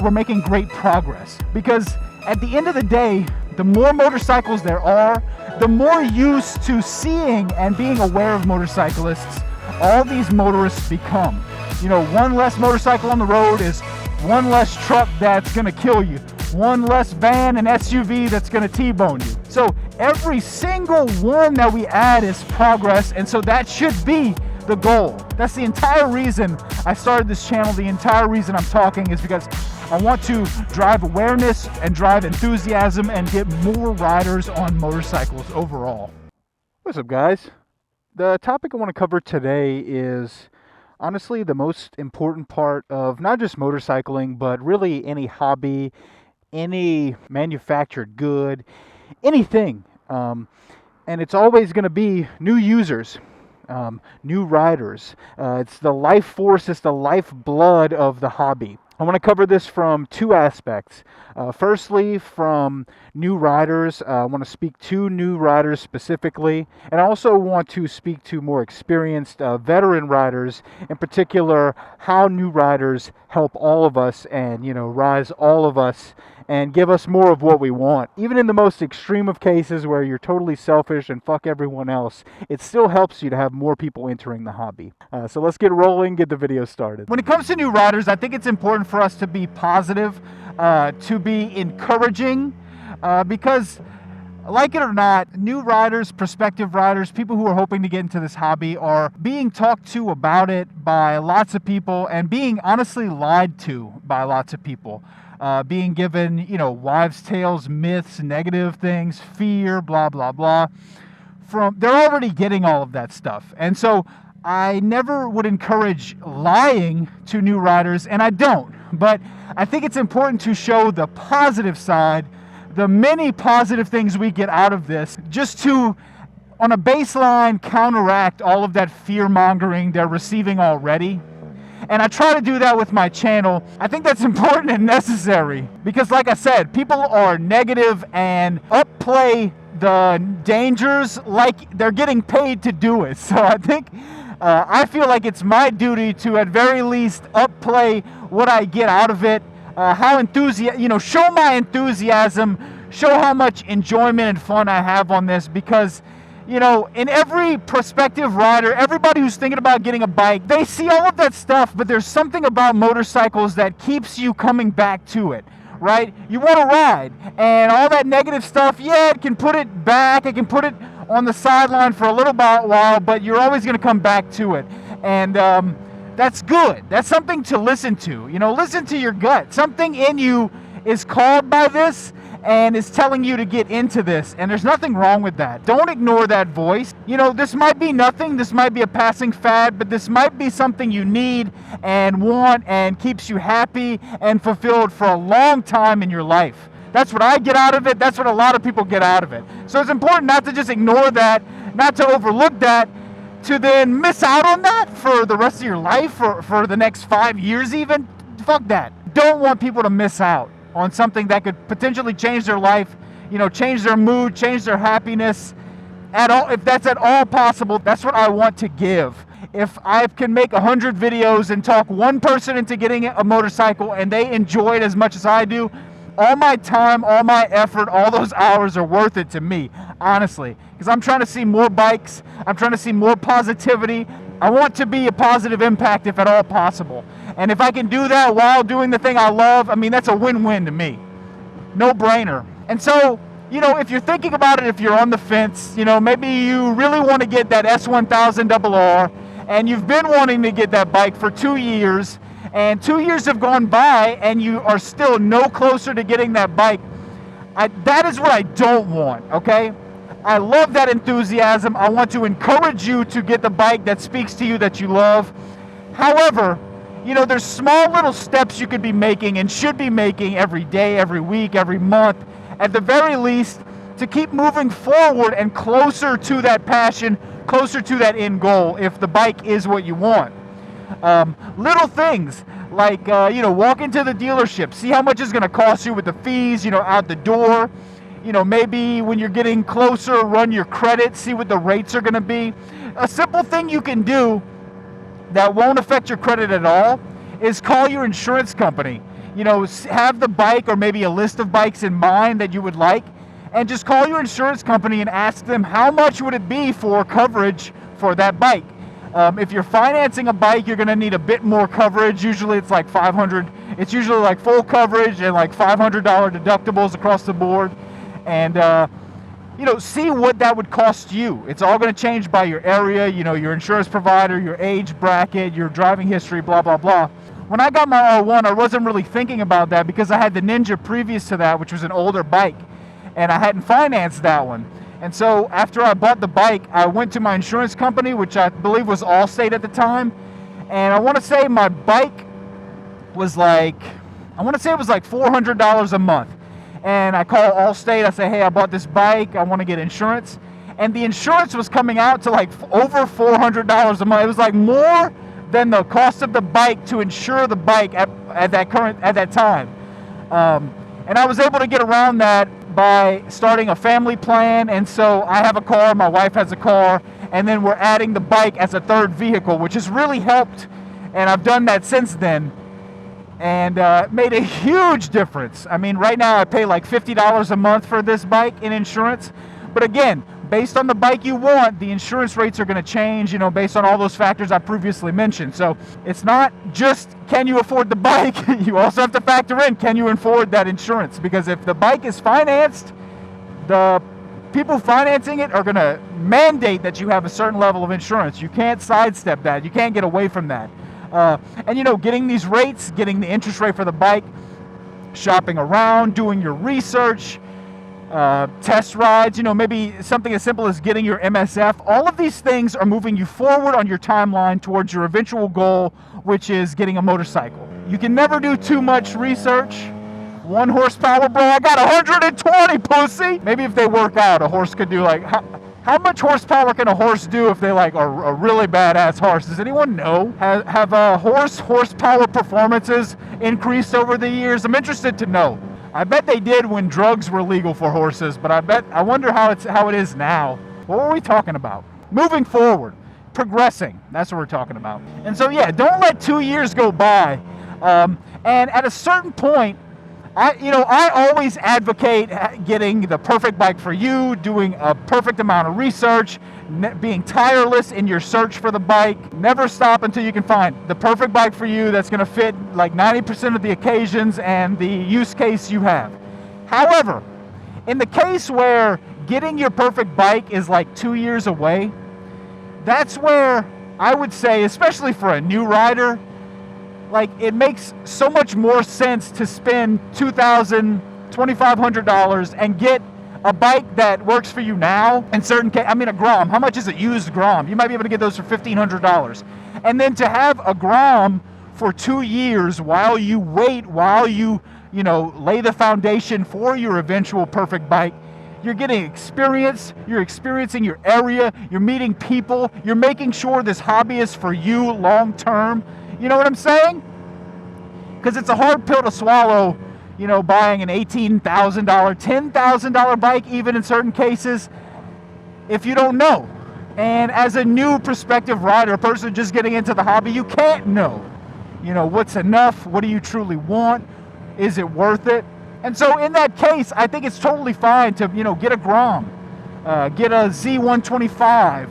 we're making great progress, because at the end of the day, the more motorcycles there are, the more used to seeing and being aware of motorcyclists all these motorists become. You know, one less motorcycle on the road is one less truck that's gonna kill you, one less van and SUV that's gonna T-bone you. So every single one that we add is progress, and so that should be the goal. That's the entire reason I started this channel. The entire reason I'm talking is because I want to drive awareness and drive enthusiasm and get more riders on motorcycles overall. What's up, guys? The topic I want to cover today is honestly the most important part of not just motorcycling, but really any hobby, any manufactured good, anything. And it's always going to be new users. New riders. It's the life force, it's the lifeblood of the hobby. I want to cover this from two aspects. Firstly, from new riders. I want to speak to new riders specifically, and I also want to speak to more experienced veteran riders, in particular, how new riders help all of us and, rise all of us and give us more of what we want. Even in the most extreme of cases where you're totally selfish and fuck everyone else, it still helps you to have more people entering the hobby. So let's get rolling, get the video started. When it comes to new riders, I think it's important for us to be positive, to be encouraging, because like it or not, new riders, prospective riders, people who are hoping to get into this hobby are being talked to about it by lots of people and being honestly lied to by lots of people. Being given, wives' tales, myths, negative things, fear, blah, blah, blah. They're already getting all of that stuff. And so I never would encourage lying to new riders, and I don't. But I think it's important to show the positive side, the many positive things we get out of this, just to, on a baseline, counteract all of that fear-mongering they're receiving already. And I try to do that with my channel. I think that's important and necessary because, like I said, people are negative and upplay the dangers like they're getting paid to do it. So I think I feel like it's my duty to, at very least, upplay what I get out of it. Show my enthusiasm, show how much enjoyment and fun I have on this, because in every prospective rider, everybody who's thinking about getting a bike, they see all of that stuff, but there's something about motorcycles that keeps you coming back to it, right? You want to ride, and all that negative stuff, it can put it back, it can put it on the sideline for a little while, but you're always going to come back to it. And that's good. That's something to listen to. Listen to your gut. Something in you is called by this and is telling you to get into this, and there's nothing wrong with that. Don't ignore that voice. This might be nothing, this might be a passing fad, but this might be something you need and want and keeps you happy and fulfilled for a long time in your life. That's what I get out of it. That's what a lot of people get out of it. So it's important not to just ignore that, not to overlook that, to then miss out on that for the rest of your life, or for the next 5 years even. Fuck that. Don't want people to miss out on something that could potentially change their life, change their mood, change their happiness at all. If that's at all possible, that's what I want to give. If I can make 100 videos and talk one person into getting a motorcycle and they enjoy it as much as I do, all my time, all my effort, all those hours are worth it to me, honestly, because I'm trying to see more bikes. I'm trying to see more positivity. I want to be a positive impact if at all possible. And if I can do that while doing the thing I love, that's a win-win to me. No brainer. And so, if you're thinking about it, if you're on the fence, maybe you really want to get that S1000RR, and you've been wanting to get that bike for 2 years, and 2 years have gone by, and you are still no closer to getting that bike. That is what I don't want, okay? I love that enthusiasm. I want to encourage you to get the bike that speaks to you, that you love. However, there's small little steps you could be making and should be making every day, every week, every month, at the very least, to keep moving forward and closer to that passion, closer to that end goal, if the bike is what you want. Little things like, walk into the dealership, see how much it's going to cost you with the fees, out the door. Maybe when you're getting closer, run your credit, see what the rates are going to be. A simple thing you can do that won't affect your credit at all is call your insurance company. have the bike or maybe a list of bikes in mind that you would like, and just call your insurance company and ask them how much would it be for coverage for that bike. If you're financing a bike, you're going to need a bit more coverage. Usually it's like $500. It's usually like full coverage and like $500 deductibles across the board. And, see what that would cost you. It's all going to change by your area, your insurance provider, your age bracket, your driving history, blah, blah, blah. When I got my R1, I wasn't really thinking about that because I had the Ninja previous to that, which was an older bike, and I hadn't financed that one. And so after I bought the bike, I went to my insurance company, which I believe was Allstate at the time. And I want to say my bike was like $400 a month. And I call Allstate, I say, hey, I bought this bike, I want to get insurance. And the insurance was coming out to like over $400 a month. It was like more than the cost of the bike to insure the bike at that time. And I was able to get around that by starting a family plan, and so I have a car, my wife has a car, and then we're adding the bike as a third vehicle, which has really helped, and I've done that since then, and made a huge difference. I mean, right now I pay like $50 a month for this bike in insurance, but again, based on the bike you want, the insurance rates are going to change, based on all those factors I previously mentioned. So it's not just, can you afford the bike? You also have to factor in, can you afford that insurance? Because if the bike is financed, the people financing it are going to mandate that you have a certain level of insurance. You can't sidestep that. You can't get away from that. And getting these rates, getting the interest rate for the bike, shopping around, doing your research, test rides, maybe something as simple as getting your MSF. All of these things are moving you forward on your timeline towards your eventual goal, which is getting a motorcycle. You can never do too much research. 1 horsepower, bro, I got 120, pussy. Maybe if they work out, a horse could do like, how much horsepower can a horse do if they like are a really badass horse? Does anyone know? Have horsepower performances increased over the years? I'm interested to know. I bet they did when drugs were legal for horses, but I wonder how it is now. What were we talking about? Moving forward, progressing. That's what we're talking about. And so yeah, don't let 2 years go by. And at a certain point, I always advocate getting the perfect bike for you, doing a perfect amount of research, being tireless in your search for the bike. Never stop until you can find the perfect bike for you that's going to fit like 90% of the occasions and the use case you have. However, in the case where getting your perfect bike is like 2 years away, that's where I would say, especially for a new rider, like it makes so much more sense to spend $2,000, $2,500 and get a bike that works for you now. In certain cases, a Grom. How much is a used Grom? You might be able to get those for $1,500. And then to have a Grom for 2 years while you wait, while you lay the foundation for your eventual perfect bike. You're getting experience, you're experiencing your area, you're meeting people, you're making sure this hobby is for you long term. You know what I'm saying? Because it's a hard pill to swallow, buying an $18,000, $10,000 bike, even in certain cases, if you don't know. And as a new prospective rider, a person just getting into the hobby, you can't know. What's enough? What do you truly want? Is it worth it? And so in that case, I think it's totally fine to, get a Grom, get a Z125,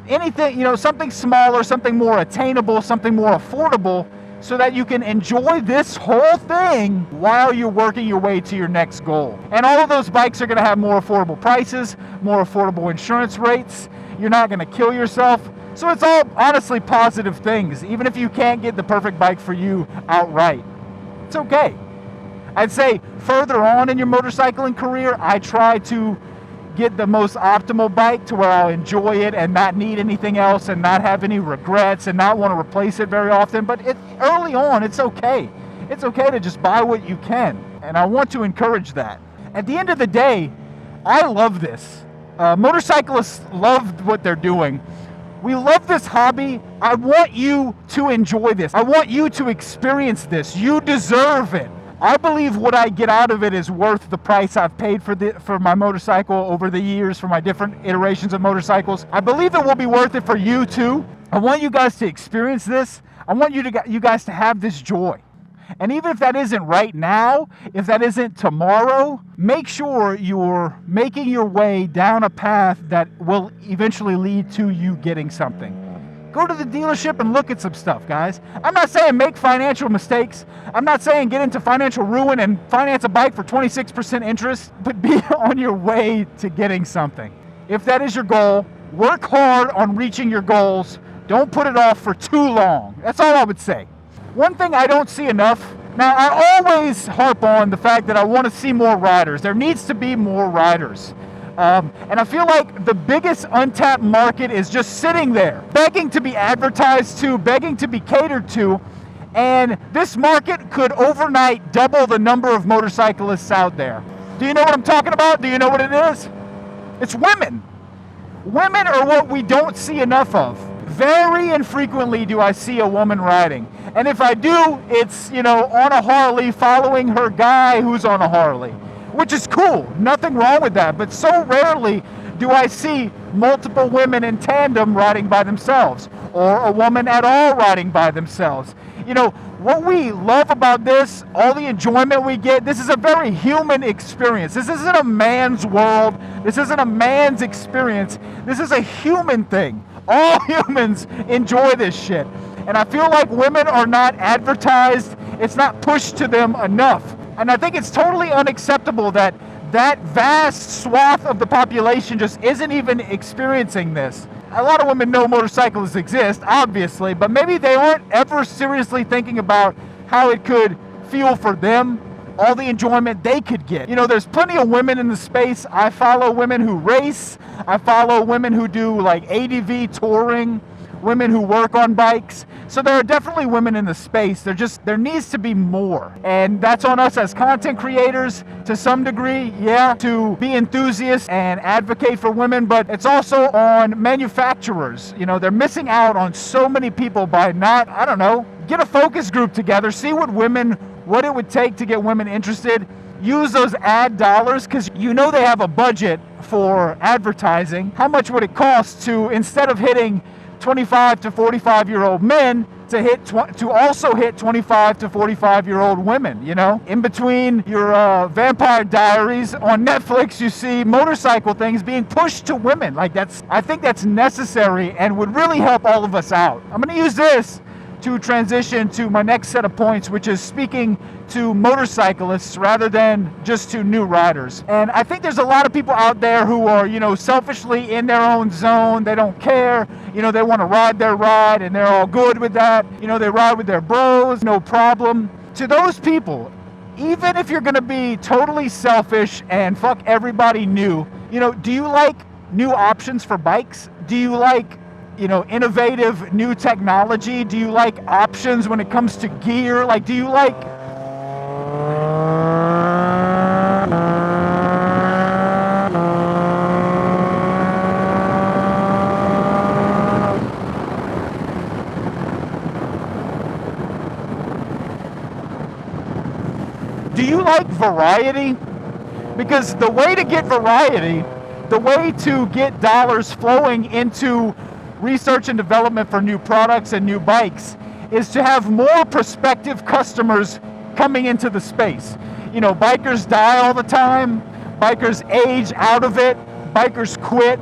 anything, something smaller, something more attainable, something more affordable, so that you can enjoy this whole thing while you're working your way to your next goal. And all of those bikes are going to have more affordable prices, more affordable insurance rates. You're not going to kill yourself. So it's all honestly positive things, even if you can't get the perfect bike for you outright. It's okay. I'd say further on in your motorcycling career, I try to get the most optimal bike to where I'll enjoy it and not need anything else and not have any regrets and not want to replace it very often. But early on, it's okay. It's okay to just buy what you can. And I want to encourage that. At the end of the day, I love this. Motorcyclists love what they're doing. We love this hobby. I want you to enjoy this. I want you to experience this. You deserve it. I believe what I get out of it is worth the price I've paid for my motorcycle over the years, for my different iterations of motorcycles. I believe it will be worth it for you too. I want you guys to experience this. I want you guys to have this joy. And even if that isn't right now, if that isn't tomorrow, make sure you're making your way down a path that will eventually lead to you getting something. Go to the dealership and look at some stuff, guys. I'm not saying make financial mistakes. I'm not saying get into financial ruin and finance a bike for 26% interest, but be on your way to getting something. If that is your goal, work hard on reaching your goals. Don't put it off for too long. That's all I would say. One thing I don't see enough, now I always harp on the fact that I want to see more riders. There needs to be more riders. And I feel like the biggest untapped market is just sitting there, begging to be advertised to, begging to be catered to. And this market could overnight double the number of motorcyclists out there. Do you know what I'm talking about? Do you know what it is? It's women. Women are what we don't see enough of. Very infrequently do I see a woman riding. And if I do, it's, on a Harley following her guy who's on a Harley, which is cool. Nothing wrong with that. But so rarely do I see multiple women in tandem riding by themselves, or a woman at all riding by themselves. What we love about this, all the enjoyment we get, this is a very human experience. This isn't a man's world. This isn't a man's experience. This is a human thing. All humans enjoy this shit. And I feel like women are not advertised. It's not pushed to them enough. And I think it's totally unacceptable that vast swath of the population just isn't even experiencing this. A lot of women know motorcyclists exist, obviously, but maybe they aren't ever seriously thinking about how it could feel for them, all the enjoyment they could get. There's plenty of women in the space. I follow women who race. I follow women who do like ADV touring, women who work on bikes. So there are definitely women in the space. There needs to be more. And that's on us as content creators to some degree, to be enthusiasts and advocate for women, but it's also on manufacturers. They're missing out on so many people by not, get a focus group together, see what it would take to get women interested. Use those ad dollars, because they have a budget for advertising. How much would it cost to, instead of hitting 25 to 45-year-old men, to also hit 25 to 45-year-old women, In between your Vampire Diaries on Netflix, you see motorcycle things being pushed to women. I think that's necessary and would really help all of us out. I'm going to use this to transition to my next set of points, which is speaking to motorcyclists rather than just to new riders. And I think there's a lot of people out there who are, selfishly in their own zone. They don't care. They want to ride their ride and they're all good with that. They ride with their bros, no problem. To those people, even if you're going to be totally selfish and fuck everybody new, do you like new options for bikes? Do you like innovative new technology? Do you like options when it comes to gear? Do you like... Do you like variety? Because the way to get variety, the way to get dollars flowing into research and development for new products and new bikes is to have more prospective customers coming into the space. Bikers die all the time, bikers age out of it, bikers quit.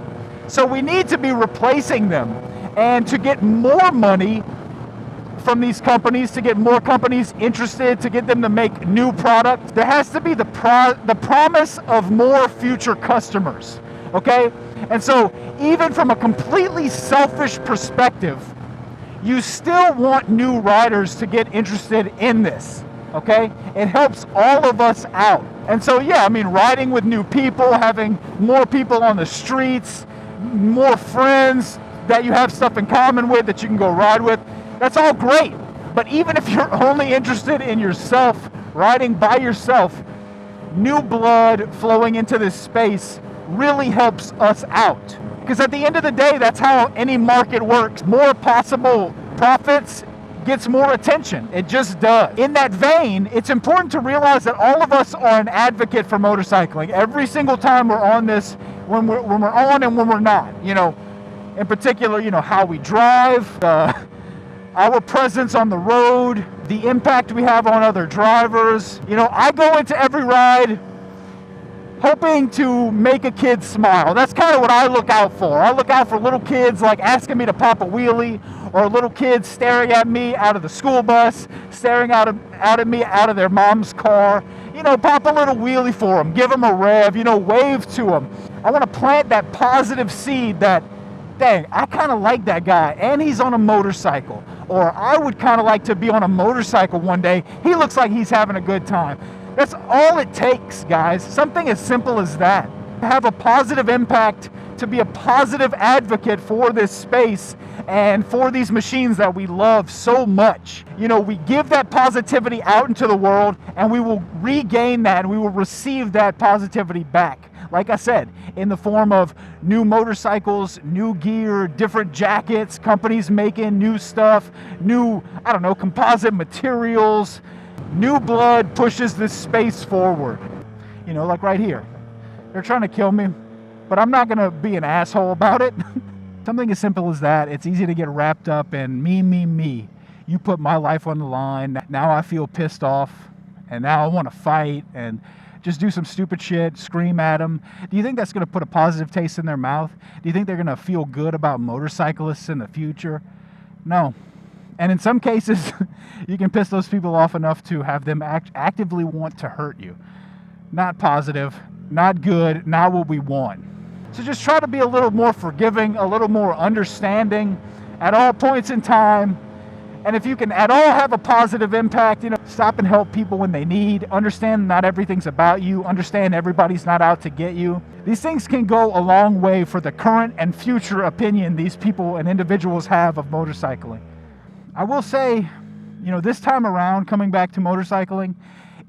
So we need to be replacing them. And to get more money from these companies, to get more companies interested, to get them to make new products, there has to be the promise of more future customers. Okay? And so even from a completely selfish perspective, you still want new riders to get interested in this. Okay? It helps all of us out. And so, riding with new people, having more people on the streets, more friends that you have stuff in common with that you can go ride with, that's all great. But even if you're only interested in yourself, riding by yourself, new blood flowing into this space really helps us out. Because at the end of the day, that's how any market works. More possible profits gets more attention. It just does. In that vein, it's important to realize that all of us are an advocate for motorcycling. Every single time we're on this, when we're on and when we're not. In particular, how we drive, our presence on the road, the impact we have on other drivers. You know, I go into every ride hoping to make a kid smile. That's kind of what I look out for. I look out for little kids like asking me to pop a wheelie, or little kids staring at me out of the school bus, staring out at me out of their mom's car. You know, pop a little wheelie for them, give them a rev, you know, wave to them. I want to plant that positive seed that, dang, I kind of like that guy, and he's on a motorcycle. Or I would kind of like to be on a motorcycle one day. He looks like he's having a good time. That's all it takes, guys. Something as simple as that. To have a positive impact, to be a positive advocate for this space and for these machines that we love so much. You know, we give that positivity out into the world, and we will regain that, and we will receive that positivity back. Like I said, in the form of new motorcycles, new gear, different jackets, companies making new stuff, new, I don't know, composite materials. New blood pushes this space forward. You know, like right here. They're trying to kill me, but I'm not gonna be an asshole about it. Something as simple as that. It's easy to get wrapped up in me. You put my life on the line. Now I feel pissed off, and now I want to fight and just do some stupid shit, scream at them. Do you think that's going to put a positive taste in their mouth? Do you think they're going to feel good about motorcyclists in the future? No. And in some cases, you can piss those people off enough to have them actively want to hurt you. Not positive, not good, not what we want. So just try to be a little more forgiving, a little more understanding at all points in time. And if you can at all have a positive impact, you know, stop and help people when they need. Understand not everything's about you. Understand everybody's not out to get you. These things can go a long way for the current and future opinion these people and individuals have of motorcycling. I will say, you know, this time around, coming back to motorcycling,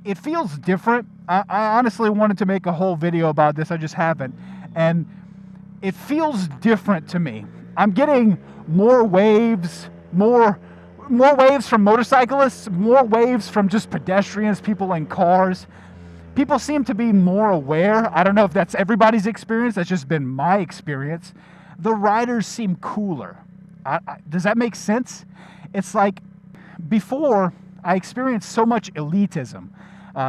it feels different. I honestly wanted to make a whole video about this. I just haven't. And it feels different to me. I'm getting more waves, more waves from motorcyclists, more waves from just pedestrians, people in cars. People seem to be more aware. I don't know if that's everybody's experience. That's just been my experience. The riders seem cooler. Does that make sense? It's like before, I experienced so much elitism.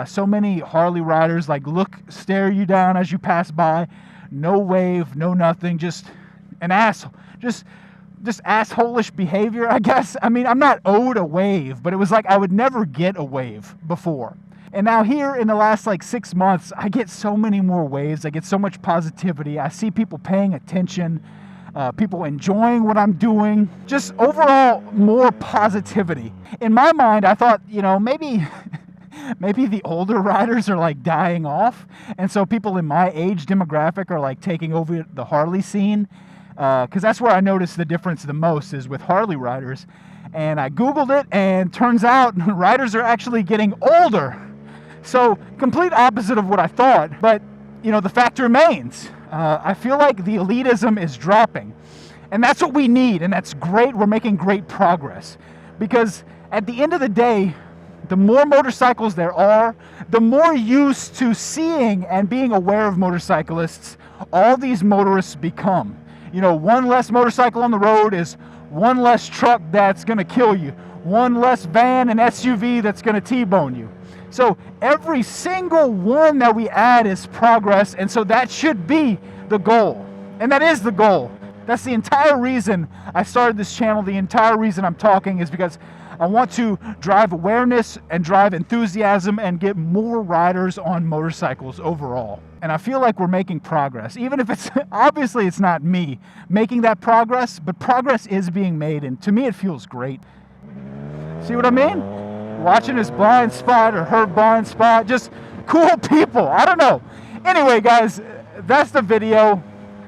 So many Harley riders like stare you down as you pass by. No wave, no nothing, just an asshole. Just asshole-ish behavior, I guess. I mean, I'm not owed a wave, but it was like I would never get a wave before. And now here in the last like 6 months, I get so many more waves. I get so much positivity. I see people paying attention, people enjoying what I'm doing. Just overall more positivity. In my mind, I thought, you know, maybe the older riders are like dying off. And so people in my age demographic are like taking over the Harley scene. Because that's where I noticed the difference the most is with Harley riders. And I Googled it, and turns out riders are actually getting older. So complete opposite of what I thought. But, you know, the fact remains. I feel like the elitism is dropping. And that's what we need, and that's great. We're making great progress. Because at the end of the day, the more motorcycles there are, the more used to seeing and being aware of motorcyclists all these motorists become. You know, one less motorcycle on the road is one less truck that's going to kill you, one less van and SUV that's going to T-bone you. So every single one that we add is progress, and so that should be the goal. And that is the goal. That's the entire reason I started this channel. The entire reason I'm talking is because I want to drive awareness and drive enthusiasm and get more riders on motorcycles overall. And I feel like we're making progress, even if it's, obviously it's not me making that progress, but progress is being made, and to me it feels great. See what I mean? Watching his blind spot or her blind spot, just cool people, I don't know. Anyway guys, that's the video.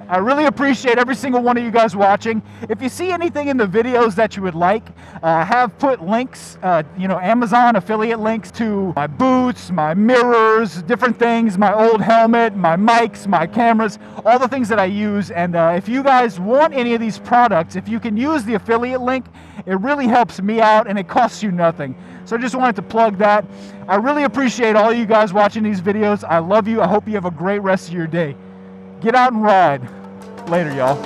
I really appreciate every single one of you guys watching. If you see anything in the videos that you would like, I have put links, Amazon affiliate links to my boots, my mirrors, different things, my old helmet, my mics, my cameras, all the things that I use. And if you guys want any of these products, if you can use the affiliate link, it really helps me out and it costs you nothing. So I just wanted to plug that. I really appreciate all you guys watching these videos. I love you. I hope you have a great rest of your day. Get out and ride. Later, y'all.